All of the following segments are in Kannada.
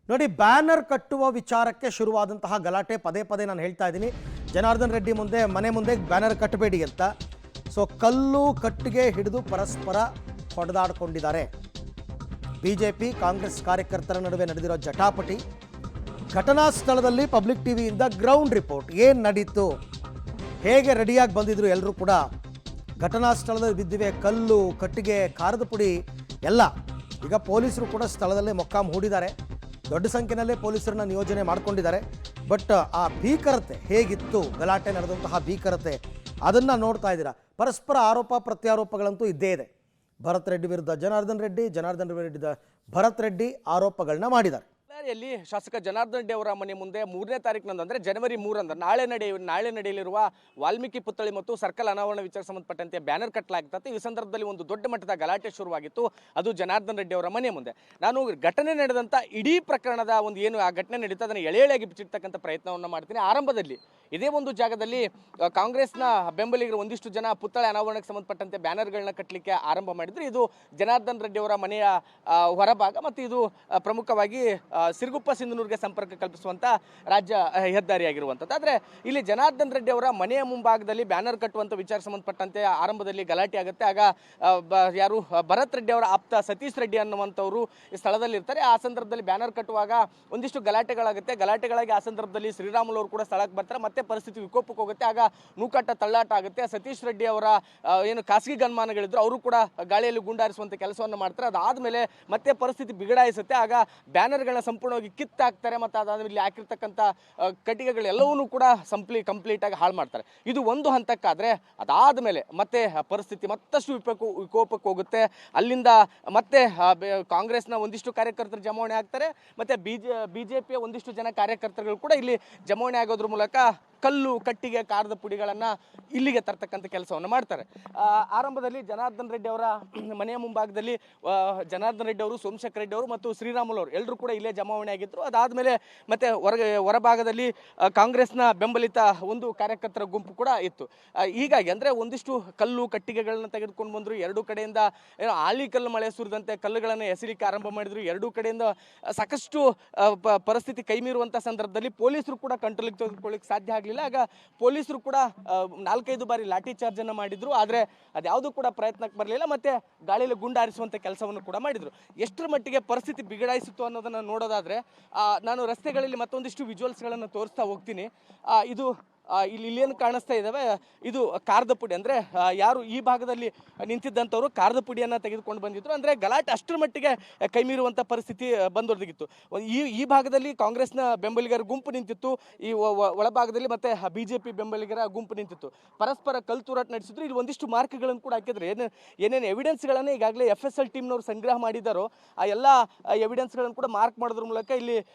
ನೋಡಿ, ಬ್ಯಾನರ್ ಕಟ್ಟುವ ವಿಚಾರಕ್ಕೆ ಶುರುವಾದಂತಹ ಗಲಾಟೆ ಪದೇ ಪದೇ ನಾನು ಹೇಳ್ತಾ ಇದ್ದೀನಿ. ಜನಾರ್ದನ್ ರೆಡ್ಡಿ ಮನೆ ಮುಂದೆ ಬ್ಯಾನರ್ ಕಟ್ಟಬೇಡಿ ಅಂತ. ಸೊ ಕಲ್ಲು ಕಟ್ಟಿಗೆ ಹಿಡಿದು ಪರಸ್ಪರ ಹೊಡೆದಾಡಿಕೊಂಡಿದ್ದಾರೆ. ಬಿಜೆಪಿ ಕಾಂಗ್ರೆಸ್ ಕಾರ್ಯಕರ್ತರ ನಡುವೆ ನಡೆದಿರೋ ಜಟಾಪಟಿ. ಘಟನಾ ಸ್ಥಳದಲ್ಲಿ ಪಬ್ಲಿಕ್ ಟಿವಿಯಿಂದ ಗ್ರೌಂಡ್ ರಿಪೋರ್ಟ್ ಏನು ನಡೀತು, ಹೇಗೆ ರೆಡಿಯಾಗಿ ಬಂದಿದ್ರು ಎಲ್ಲರೂ ಕೂಡ. ಘಟನಾ ಸ್ಥಳದಲ್ಲಿ ಬಿದ್ದಿವೆ ಕಲ್ಲು, ಕಟ್ಟಿಗೆ, ಖಾರದ ಪುಡಿ ಎಲ್ಲ. ಈಗ ಪೊಲೀಸರು ಕೂಡ ಸ್ಥಳದಲ್ಲೇ ಮೊಕ್ಕಾಂ ಹೂಡಿದ್ದಾರೆ. ದೊಡ್ಡ ಸಂಖ್ಯೆಯಲ್ಲೇ ಪೊಲೀಸರನ್ನ ನಿಯೋಜನೆ ಮಾಡಿಕೊಂಡಿದ್ದಾರೆ. ಬಟ್ ಆ ಭೀಕರತೆ ಹೇಗಿತ್ತು, ಗಲಾಟೆ ನಡೆದಂತಹ ಭೀಕರತೆ, ಅದನ್ನು ನೋಡ್ತಾ ಇದ್ದೀರಾ. ಪರಸ್ಪರ ಆರೋಪ ಪ್ರತ್ಯಾರೋಪಗಳಂತೂ ಇದ್ದೇ ಇದೆ. ಭರತ್ ರೆಡ್ಡಿ ವಿರುದ್ಧ ಜನಾರ್ದನ್ ರೆಡ್ಡಿ, ಜನಾರ್ದನ್ ರೆಡ್ಡಿ ವಿರುದ್ಧ ಭರತ್ ರೆಡ್ಡಿ ಆರೋಪಗಳನ್ನ ಮಾಡಿದ್ದಾರೆ. ಬಳ್ಳಾರಿಯಲ್ಲಿ ಶಾಸಕ ಜನಾರ್ದನ್ ರೆಡ್ಡಿ ಅವರ ಮನೆ ಮುಂದೆ 3ನೇ ತಾರೀಕಿನಂದು ಅಂದರೆ ಜನವರಿ 3ರಂದು ನಾಳೆ ನಡೆಯಲಿರುವ ವಾಲ್ಮೀಕಿ ಪುತ್ಥಳಿ ಮತ್ತು ಸರ್ಕಲ್ ಅನಾವರಣ ವಿಚಾರ ಸಂಬಂಧಪಟ್ಟಂತೆ ಬ್ಯಾನರ್ ಕಟ್ಟಲಾಗ್ತದೆ. ಈ ಸಂದರ್ಭದಲ್ಲಿ ಒಂದು ದೊಡ್ಡ ಮಟ್ಟದ ಗಲಾಟೆ ಶುರುವಾಗಿತ್ತು. ಅದು ಜನಾರ್ದನ್ ರೆಡ್ಡಿ ಅವರ ಮನೆ ಮುಂದೆ. ನಾನು ಘಟನೆ ನಡೆದಂಥ ಇಡೀ ಪ್ರಕರಣದ ಒಂದು ಏನು ಆ ಘಟನೆ ನಡೀತಾ ಅದನ್ನು ಎಳೆಯಾಗಿ ಬಿಚ್ಚಿಡ್ತಕ್ಕಂಥ ಪ್ರಯತ್ನವನ್ನು ಮಾಡ್ತೀನಿ. ಆರಂಭದಲ್ಲಿ ಇದೇ ಒಂದು ಜಾಗದಲ್ಲಿ ಕಾಂಗ್ರೆಸ್ನ ಬೆಂಬಲಿಗರು ಒಂದಿಷ್ಟು ಜನ ಪುತ್ಥಳಿ ಅನಾವರಣಕ್ಕೆ ಸಂಬಂಧಪಟ್ಟಂತೆ ಬ್ಯಾನರ್ಗಳನ್ನ ಕಟ್ಟಲಿಕ್ಕೆ ಆರಂಭ ಮಾಡಿದ್ರು. ಇದು ಜನಾರ್ದನ್ ರೆಡ್ಡಿ ಅವರ ಮನೆಯ ಹೊರಭಾಗ ಮತ್ತು ಇದು ಪ್ರಮುಖವಾಗಿ ಸಿರುಗುಪ್ಪ ಸಿಂಧನೂರಿಗೆ ಸಂಪರ್ಕ ಕಲ್ಪಿಸುವಂಥ ರಾಜ್ಯ ಹೆದ್ದಾರಿಯಾಗಿರುವಂಥದ್ದು. ಆದರೆ ಇಲ್ಲಿ ಜನಾರ್ದನ್ ರೆಡ್ಡಿ ಅವರ ಮನೆಯ ಮುಂಭಾಗದಲ್ಲಿ ಬ್ಯಾನರ್ ಕಟ್ಟುವಂಥ ವಿಚಾರ ಸಂಬಂಧಪಟ್ಟಂತೆ ಆರಂಭದಲ್ಲಿ ಗಲಾಟೆ ಆಗುತ್ತೆ. ಆಗ ಯಾರು ಭರತ್ ರೆಡ್ಡಿ ಅವರ ಆಪ್ತ ಸತೀಶ್ ರೆಡ್ಡಿ ಅನ್ನುವಂಥವರು ಈ ಸ್ಥಳದಲ್ಲಿ ಇರ್ತಾರೆ. ಆ ಸಂದರ್ಭದಲ್ಲಿ ಬ್ಯಾನರ್ ಕಟ್ಟುವಾಗ ಒಂದಿಷ್ಟು ಗಲಾಟೆಗಳಾಗಿ ಆ ಸಂದರ್ಭದಲ್ಲಿ ಶ್ರೀರಾಮುಲು ಅವರು ಕೂಡ ಸ್ಥಳಕ್ಕೆ ಬರ್ತಾರೆ. ಮತ್ತೆ ಪರಿಸ್ಥಿತಿ ವಿಕೋಪಕ್ಕೆ ಹೋಗುತ್ತೆ. ಆಗ ನೂಕಾಟ ತಳ್ಳಾಟ ಆಗುತ್ತೆ. ಸತೀಶ್ ರೆಡ್ಡಿ ಅವರ ಏನು ಖಾಸಗಿ ಗನ್ಮಾನಗಳಿದ್ರು ಅವರು ಕೂಡ ಗಾಳಿಯಲ್ಲಿ ಗುಂಡಾರಿಸುವಂಥ ಕೆಲಸವನ್ನು ಮಾಡ್ತಾರೆ. ಅದಾದಮೇಲೆ ಮತ್ತೆ ಪರಿಸ್ಥಿತಿ ಬಿಗಡಾಯಿಸುತ್ತೆ. ಆಗ ಬ್ಯಾನರ್ಗಳನ್ನ ಸಂಪೂರ್ಣವಾಗಿ ಕಿತ್ತಾಕ್ತಾರೆ. ಮತ್ತು ಅದಾದ್ಮೇಲೆ ಇಲ್ಲಿ ಹಾಕಿರ್ತಕ್ಕಂಥ ಕಟ್ಟಿಗೆಗಳೆಲ್ಲವನ್ನೂ ಕೂಡ ಕಂಪ್ಲೀಟಾಗಿ ಹಾಳು ಮಾಡ್ತಾರೆ. ಇದು ಒಂದು ಹಂತಕ್ಕಾದರೆ ಅದಾದ ಮೇಲೆ ಮತ್ತೆ ಪರಿಸ್ಥಿತಿ ಮತ್ತಷ್ಟು ವಿಕೋಪಕ್ಕೆ ಹೋಗುತ್ತೆ. ಅಲ್ಲಿಂದ ಮತ್ತೆ ಕಾಂಗ್ರೆಸ್ನ ಒಂದಿಷ್ಟು ಕಾರ್ಯಕರ್ತರು ಜಮಾವಣೆ ಆಗ್ತಾರೆ. ಮತ್ತು ಬಿಜೆಪಿಯ ಒಂದಿಷ್ಟು ಜನ ಕಾರ್ಯಕರ್ತರುಗಳು ಕೂಡ ಇಲ್ಲಿ ಜಮಾವಣೆ ಆಗೋದ್ರ ಮೂಲಕ ಕಲ್ಲು, ಕಟ್ಟಿಗೆ, ಖಾರದ ಪುಡಿಗಳನ್ನು ಇಲ್ಲಿಗೆ ತರ್ತಕ್ಕಂಥ ಕೆಲಸವನ್ನು ಮಾಡ್ತಾರೆ. ಆರಂಭದಲ್ಲಿ ಜನಾರ್ದನ್ ರೆಡ್ಡಿ ಅವರ ಮನೆಯ ಮುಂಭಾಗದಲ್ಲಿ ಜನಾರ್ದನ್ ರೆಡ್ಡಿ ಅವರು, ಸೋಮಶೇಖರ್ ರೆಡ್ಡಿ ಅವರು ಮತ್ತು ಶ್ರೀರಾಮುಲು ಅವರು ಎಲ್ಲರೂ ಕೂಡ ಇಲ್ಲೇ ಜಮಾವಣೆ ಆಗಿದ್ದರು. ಅದಾದಮೇಲೆ ಮತ್ತೆ ಹೊರಭಾಗದಲ್ಲಿ ಕಾಂಗ್ರೆಸ್ನ ಬೆಂಬಲಿತ ಒಂದು ಕಾರ್ಯಕರ್ತರ ಗುಂಪು ಕೂಡ ಇತ್ತು. ಹೀಗಾಗಿ ಅಂದರೆ ಒಂದಿಷ್ಟು ಕಲ್ಲು, ಕಟ್ಟಿಗೆಗಳನ್ನು ತೆಗೆದುಕೊಂಡು ಬಂದರು. ಎರಡೂ ಕಡೆಯಿಂದ ಏನೋ ಆಲಿ ಕಲ್ಲು ಮಳೆ ಸುರಿದಂತೆ ಕಲ್ಲುಗಳನ್ನು ಎಸೆಯಲಿಕ್ಕೆ ಆರಂಭ ಮಾಡಿದರು. ಎರಡೂ ಕಡೆಯಿಂದ ಸಾಕಷ್ಟು ಪರಿಸ್ಥಿತಿ ಕೈಮೀರುವಂಥ ಸಂದರ್ಭದಲ್ಲಿ ಪೊಲೀಸರು ಕೂಡ ಕಂಟ್ರೋಲಿಗೆ ತೆಗೆದುಕೊಳ್ಳಿಕ್ಕೆ ಸಾಧ್ಯ ಆಗಲಿಲ್ಲ. ಆಗ ಪೊಲೀಸರು ಕೂಡ 4-5 ಬಾರಿ ಲಾಠಿ ಚಾರ್ಜ್ ಅನ್ನು ಮಾಡಿದ್ರು. ಆದರೆ ಅದ್ಯಾವುದೂ ಕೂಡ ಪ್ರಯತ್ನಕ್ಕೆ ಬರಲಿಲ್ಲ. ಮತ್ತೆ ಗಾಳಿಯಲ್ಲಿ ಗುಂಡಾರಿಸುವಂಥ ಕೆಲಸವನ್ನು ಕೂಡ ಮಾಡಿದ್ರು. ಎಷ್ಟರ ಮಟ್ಟಿಗೆ ಪರಿಸ್ಥಿತಿ ಬಿಗಡಾಯಿಸಿತ್ತು ಅನ್ನೋದನ್ನು ನೋಡೋದಾದ್ರೆ ನಾನು ರಸ್ತೆಗಳಲ್ಲಿ ಮತ್ತೊಂದಿಷ್ಟು ವಿಜುವಲ್ಸ್ಗಳನ್ನು ತೋರಿಸ್ತಾ ಹೋಗ್ತೀನಿ. ಇದು ಇಲ್ಲೇನು ಕಾಣಿಸ್ತಾ ಇದ್ದಾವೆ, ಇದು ಖಾರದ ಪುಡಿ. ಅಂದರೆ ಯಾರು ಈ ಭಾಗದಲ್ಲಿ ನಿಂತಿದ್ದಂಥವ್ರು ಖಾರದ ಪುಡಿಯನ್ನು ತೆಗೆದುಕೊಂಡು ಬಂದಿದ್ರು. ಅಂದರೆ ಗಲಾಟೆ ಅಷ್ಟರ ಮಟ್ಟಿಗೆ ಕೈಮೀರುವಂಥ ಪರಿಸ್ಥಿತಿ ಬಂದೊದಗಿತ್ತು. ಈ ಭಾಗದಲ್ಲಿ ಕಾಂಗ್ರೆಸ್ನ ಬೆಂಬಲಿಗರ ಗುಂಪು ನಿಂತಿತ್ತು. ಈ ಒಳಭಾಗದಲ್ಲಿ ಮತ್ತೆ ಬಿಜೆಪಿ ಬೆಂಬಲಿಗರ ಗುಂಪು ನಿಂತಿತ್ತು. ಪರಸ್ಪರ ಕಲ್ತೂರಾಟ ನಡೆಸಿದ್ರು. ಇಲ್ಲಿ ಒಂದಿಷ್ಟು ಮಾರ್ಕ್ಗಳನ್ನು ಕೂಡ ಹಾಕಿದ್ರು. ಏನೇನು ಎವಿಡೆನ್ಸ್ಗಳನ್ನು ಈಗಾಗಲೇ FSL ಟೀಮ್ನವರು ಸಂಗ್ರಹ ಮಾಡಿದ್ದಾರೋ ಆ ಎಲ್ಲ ಎವಿಡೆನ್ಸ್ಗಳನ್ನು ಕೂಡ ಮಾರ್ಕ್ ಮಾಡೋದ್ರ ಮೂಲಕ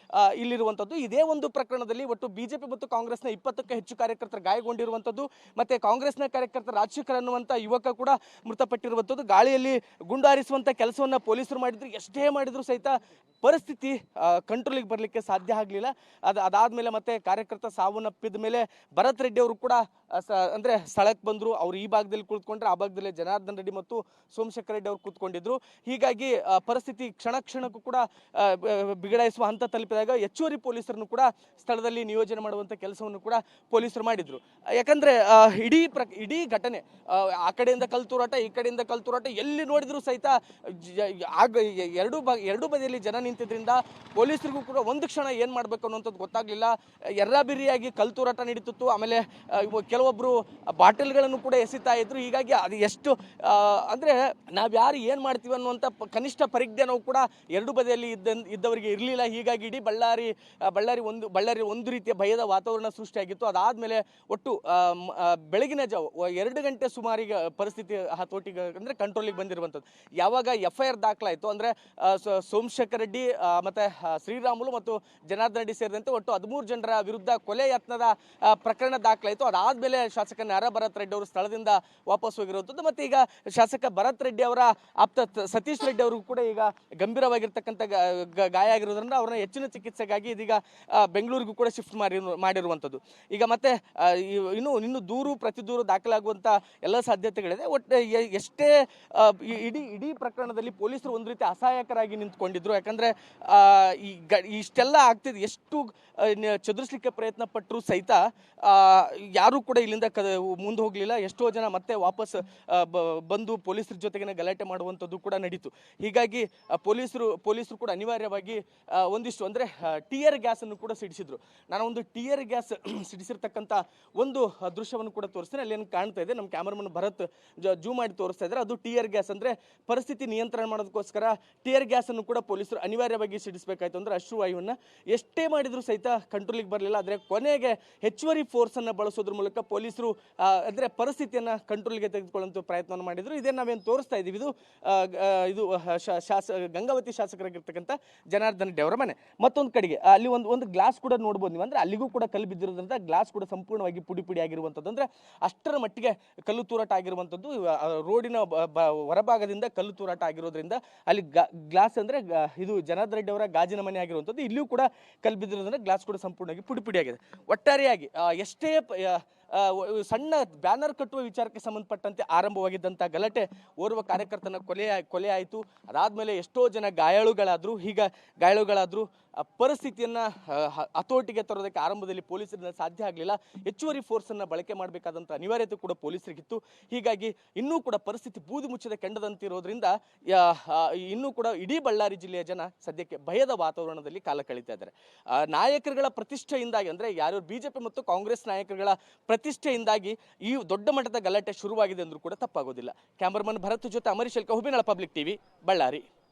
ಇಲ್ಲಿರುವಂಥದ್ದು. ಇದೇ ಒಂದು ಪ್ರಕರಣದಲ್ಲಿ ಒಟ್ಟು ಬಿಜೆಪಿ ಮತ್ತು ಕಾಂಗ್ರೆಸ್ನ 20ಕ್ಕೂ ಹೆಚ್ಚು ಕಾರ್ಯಕರ್ತರು ಗಾಯಗೊಂಡಿರುವಂಥದ್ದು. ಮತ್ತೆ ಕಾಂಗ್ರೆಸ್ನ ಕಾರ್ಯಕರ್ತ ರಾಜಶೇಖರ್ ಅನ್ನುವಂಥ ಯುವಕ ಕೂಡ ಮೃತಪಟ್ಟಿರುವಂಥದ್ದು. ಗಾಳಿಯಲ್ಲಿ ಗುಂಡಾರಿಸುವಂಥ ಕೆಲಸವನ್ನು ಪೊಲೀಸರು ಮಾಡಿದ್ರು. ಎಷ್ಟೇ ಮಾಡಿದ್ರು ಸಹಿತ ಪರಿಸ್ಥಿತಿ ಕಂಟ್ರೋಲಿಗೆ ಬರಲಿಕ್ಕೆ ಸಾಧ್ಯ ಆಗಲಿಲ್ಲ. ಅದಾದಮೇಲೆ ಮತ್ತೆ ಕಾರ್ಯಕರ್ತ ಸಾವನ್ನಪ್ಪಿದ ಮೇಲೆ ಭರತ್ ರೆಡ್ಡಿ ಅವರು ಕೂಡ ಅಂದರೆ ಸ್ಥಳಕ್ಕೆ ಬಂದರು. ಅವರು ಈ ಭಾಗದಲ್ಲಿ ಕುಳಿತುಕೊಂಡ್ರೆ ಆ ಭಾಗದಲ್ಲಿ ಜನಾರ್ದನ್ ರೆಡ್ಡಿ ಮತ್ತು ಸೋಮಶೇಖರ್ ರೆಡ್ಡಿ ಅವರು ಕೂತ್ಕೊಂಡಿದ್ರು. ಹೀಗಾಗಿ ಪರಿಸ್ಥಿತಿ ಕ್ಷಣಕ್ಕೂ ಕೂಡ ಬಿಗಡಾಯಿಸುವ ಹಂತ ತಲುಪಿದಾಗ ಹೆಚ್ಚುವರಿ ಪೊಲೀಸರನ್ನು ಕೂಡ ಸ್ಥಳದಲ್ಲಿ ನಿಯೋಜನೆ ಮಾಡುವಂಥ ಕೆಲಸವನ್ನು ಕೂಡ ಪೊಲೀಸರು ಮಾಡಿದ್ರು. ಯಾಕಂದರೆ ಇಡೀ ಘಟನೆ ಆ ಕಡೆಯಿಂದ ಕಲ್ತೂರಾಟ, ಈ ಕಡೆಯಿಂದ ಕಲ್ತೂರಾಟ, ಎಲ್ಲಿ ನೋಡಿದ್ರು ಸಹಿತ ಎರಡೂ ಬದಿಯಲ್ಲಿ ಜನ ನಿಂತಿದ್ರಿಂದ ಪೊಲೀಸರಿಗೂ ಕೂಡ ಒಂದು ಕ್ಷಣ ಏನು ಮಾಡಬೇಕು ಅನ್ನೋಂಥದ್ದು ಗೊತ್ತಾಗಲಿಲ್ಲ. ಎರ್ರಾಬಿರಿಯಾಗಿ ಕಲ್ತೂರಾಟ ನಡೀತಿತ್ತು. ಆಮೇಲೆ ಕೆಲವೊಬ್ಬರು ಬಾಟಲ್ಗಳನ್ನು ಕೂಡ ಎಸಿತಾ ಇದ್ರು. ಹೀಗಾಗಿ ಅದು ಎಷ್ಟು ಅಂದರೆ ನಾವು ಯಾರು ಏನು ಮಾಡ್ತೀವಿ ಅನ್ನುವಂಥ ಕನಿಷ್ಠ ಪರಿಜ್ಞಾನವು ಕೂಡ ಎರಡೂ ಬದಿಯಲ್ಲಿ ಇದ್ದವರಿಗೆ ಇರಲಿಲ್ಲ. ಹೀಗಾಗಿ ಇಡೀ ಬಳ್ಳಾರಿ ಒಂದು ರೀತಿಯ ಭಯದ ವಾತಾವರಣ ಸೃಷ್ಟಿಯಾಗಿತ್ತು. ಅದಾದಮೇಲೆ ಒಟ್ಟು ಬೆಳಗಿನ ಜಾವ 2 ಗಂಟೆ ಸುಮಾರಿಗೆ ಪರಿಸ್ಥಿತಿ ಹತೋಟಿಗೆ ಅಂದರೆ ಕಂಟ್ರೋಲಿಗೆ ಬಂದಿರುವಂಥದ್ದು. ಯಾವಾಗ FIR ದಾಖಲಾಯಿತು ಅಂದರೆ ಸೋಮಶೇಖರ್ ರೆಡ್ಡಿ ಮತ್ತು ಶ್ರೀರಾಮುಲು ಮತ್ತು ಜನಾರ್ದನ್ ರೆಡ್ಡಿ ಸೇರಿದಂತೆ ಒಟ್ಟು 13 ಜನರ ವಿರುದ್ಧ ಕೊಲೆ ಯತ್ನದ ಪ್ರಕರಣ ದಾಖಲಾಯಿತು. ಅದಾದಮೇಲೆ ಶಾಸಕ ಭರತ್ ರೆಡ್ಡಿ ಅವರು ಸ್ಥಳದಿಂದ ವಾಪಸ್ ಹೋಗಿರುವಂಥದ್ದು. ಮತ್ತು ಈಗ ಶಾಸಕ ಭರತ್ ರೆಡ್ಡಿ ಅವರ ಆಪ್ತ ಸತೀಶ್ ರೆಡ್ಡಿ ಅವ್ರಿಗೂ ಕೂಡ ಈಗ ಗಂಭೀರವಾಗಿರ್ತಕ್ಕಂಥ ಗಾಯ ಆಗಿರೋದ್ರಿಂದ ಅವ್ರನ್ನ ಹೆಚ್ಚಿನ ಚಿಕಿತ್ಸೆಗಾಗಿ ಇದೀಗ ಬೆಂಗಳೂರಿಗೂ ಕೂಡ ಶಿಫ್ಟ್ ಮಾಡಿರುವಂಥದ್ದು. ಈಗ ಮತ್ತೆ ಇನ್ನು ದೂರು ಪ್ರತಿದೂರು ದಾಖಲಾಗುವಂಥ ಎಲ್ಲ ಸಾಧ್ಯತೆಗಳಿದೆ. ಒಟ್ಟು ಎಷ್ಟೇ ಇಡೀ ಪ್ರಕರಣದಲ್ಲಿ ಪೊಲೀಸರು ಒಂದು ರೀತಿ ಅಸಹಾಯಕರಾಗಿ ನಿಂತ್ಕೊಂಡಿದ್ರು. ಯಾಕಂದರೆ ಇಷ್ಟೆಲ್ಲ ಆಗ್ತಿದೆ, ಎಷ್ಟು ಚದುರಿಸಲಿಕ್ಕೆ ಪ್ರಯತ್ನ ಪಟ್ಟರು ಸಹಿತ ಯಾರೂ ಕೂಡ ಇಲ್ಲಿಂದ ಮುಂದೆ ಹೋಗಲಿಲ್ಲ. ಎಷ್ಟೋ ಜನ ಮತ್ತೆ ವಾಪಸ್ ಬಂದು ಪೊಲೀಸರ ಜೊತೆಗೇನೆ ಗಲಾಟೆ ಮಾಡುವಂಥದ್ದು ಕೂಡ ನಡೀತು. ಹೀಗಾಗಿ ಪೊಲೀಸರು ಕೂಡ ಅನಿವಾರ್ಯವಾಗಿ ಒಂದಿಷ್ಟು ಅಂದರೆ ಟಿಯರ್ ಗ್ಯಾಸನ್ನು ಕೂಡ ಸಿಡಿಸಿದ್ರು. ನಾನು ಒಂದು ಟಿಯರ್ ಗ್ಯಾಸ್ ಸಿಡಿಸಿರ್ತಕ್ಕಂಥ ಒಂದು ದೃಶ್ಯವನ್ನು ಕೂಡ ತೋರಿಸ್ತೀನಿ. ಅಲ್ಲಿ ಏನು ಕಾಣ್ತಾ ಇದೆ, ನಮ್ಮ ಕ್ಯಾಮರಾಮನ್ ಭರತ್ ಜೂಮ್ ಮಾಡಿ ತೋರಿಸ್ತಾ ಇದ್ದಾರೆ. ಅದು ಟಿಯರ್ ಗ್ಯಾಸ್ ಅಂದರೆ ಪರಿಸ್ಥಿತಿ ನಿಯಂತ್ರಣ ಮಾಡೋದಕ್ಕೋಸ್ಕರ ಟಿಯರ್ ಗ್ಯಾಸನ್ನು ಕೂಡ ಪೊಲೀಸರು ಅನಿವಾರ್ಯವಾಗಿ ಸಿಡಿಸಬೇಕಾಯ್ತು. ಅಂದರೆ ಅಶ್ರುವಾಯುವನ್ನು ಎಷ್ಟೇ ಮಾಡಿದರೂ ಸಹಿತ ಕಂಟ್ರೋಲಿಗೆ ಬರಲಿಲ್ಲ. ಆದರೆ ಕೊನೆಗೆ ಹೆಚ್ಚುವರಿ ಫೋರ್ಸನ್ನು ಬಳಸೋದ್ರ ಮೂಲಕ ಪೊಲೀಸರು ಅಂದರೆ ಪರಿಸ್ಥಿತಿಯನ್ನು ಕಂಟ್ರೋಲ್ಗೆ ತೆಗೆದುಕೊಳ್ಳುವಂಥ ಪ್ರಯತ್ನವನ್ನು ಮಾಡಿದರು. ಇದೇ ನಾವೇನು ತೋರಿಸ್ತಾ ಇದ್ದೀವಿ, ಇದು ಗಂಗಾವತಿ ಶಾಸಕರಾಗಿರ್ತಕ್ಕಂಥ ಜನಾರ್ದನ್ ರೆಡ್ಡಿ ಅವರ ಮನೆ. ಮತ್ತೊಂದು ಕಡೆಗೆ ಅಲ್ಲಿ ಒಂದು ಗ್ಲಾಸ್ ಕೂಡ ನೋಡ್ಬೋದು ನೀವು. ಅಂದರೆ ಅಲ್ಲಿಗೂ ಕೂಡ ಕಲ್ಲು ಬಿದ್ದಿರೋದ್ರಿಂದ ಗ್ಲಾಸ್ ಕೂಡ ಸಂಪೂರ್ಣವಾಗಿ ಪುಡಿ ಆಗಿರುವಂಥದ್ದು. ಅಂದರೆ ಅಷ್ಟರ ಮಟ್ಟಿಗೆ ಕಲ್ಲು ತೂರಾಟ ಆಗಿರುವಂಥದ್ದು. ರೋಡಿನ ಹೊರಭಾಗದಿಂದ ಕಲ್ಲು ತೂರಾಟ ಆಗಿರೋದ್ರಿಂದ ಅಲ್ಲಿ ಗ್ಲಾಸ್ ಅಂದರೆ ಇದು ಜನಾರ್ದನ್ ರೆಡ್ಡಿ ಅವರ ಗಾಜಿನ ಮನೆ ಆಗಿರುವಂಥದ್ದು. ಇಲ್ಲಿಯೂ ಕೂಡ ಕಲ್ಲು ಬಿದ್ದಿರೋದ್ರಿಂದ ಗ್ಲಾಸ್ ಕೂಡ ಸಂಪೂರ್ಣವಾಗಿ ಪುಡಿ ಆಗಿದೆ. ಒಟ್ಟಾರೆಯಾಗಿ ಎಷ್ಟೇ ಸಣ್ಣ ಬ್ಯಾನರ್ ಕಟ್ಟುವ ವಿಚಾರಕ್ಕೆ ಸಂಬಂಧಪಟ್ಟಂತೆ ಆರಂಭವಾಗಿದ್ದಂಥ ಗಲಾಟೆ ಓರ್ವ ಕಾರ್ಯಕರ್ತನ ಕೊಲೆ ಆಯಿತು. ಅದಾದಮೇಲೆ ಎಷ್ಟೋ ಜನ ಗಾಯಾಳುಗಳಾದ್ರು. ಪರಿಸ್ಥಿತಿಯನ್ನು ಹತೋಟಿಗೆ ತರೋದಕ್ಕೆ ಆರಂಭದಲ್ಲಿ ಪೊಲೀಸರಿಂದ ಸಾಧ್ಯ ಆಗಲಿಲ್ಲ. ಹೆಚ್ಚುವರಿ ಫೋರ್ಸನ್ನು ಬಳಕೆ ಮಾಡಬೇಕಾದಂಥ ಅನಿವಾರ್ಯತೆ ಕೂಡ ಪೊಲೀಸರಿಗಿತ್ತು. ಹೀಗಾಗಿ ಇನ್ನೂ ಕೂಡ ಪರಿಸ್ಥಿತಿ ಬೂದು ಮುಚ್ಚದೆ ಕೆಂಡದಂತಿರೋದ್ರಿಂದ ಇನ್ನೂ ಕೂಡ ಇಡೀ ಬಳ್ಳಾರಿ ಜಿಲ್ಲೆಯ ಜನ ಸದ್ಯಕ್ಕೆ ಭಯದ ವಾತಾವರಣದಲ್ಲಿ ಕಾಲ ಕಳೀತಾ ಇದ್ದಾರೆ. ನಾಯಕರುಗಳ ಪ್ರತಿಷ್ಠೆಯಿಂದಾಗಿ, ಅಂದರೆ ಯಾರು ಬಿಜೆಪಿ ಮತ್ತು ಕಾಂಗ್ರೆಸ್ ನಾಯಕರುಗಳ ಪ್ರತಿಷ್ಠೆಯಿಂದಾಗಿ ಈ ದೊಡ್ಡ ಮಟ್ಟದ ಗಲಾಟೆ ಶುರುವಾಗಿದೆ ಅಂದರೂ ಕೂಡ ತಪ್ಪಾಗೋದಿಲ್ಲ. ಕ್ಯಾಮರಾಮನ್ ಭರತ್ ಜೊತೆ ಅಮರೀಶ್ ಎಲ್ಕ, ಹುಬ್ಬಿನಾಳ ಪಬ್ಲಿಕ್ ಟಿವಿ, ಬಳ್ಳಾರಿ.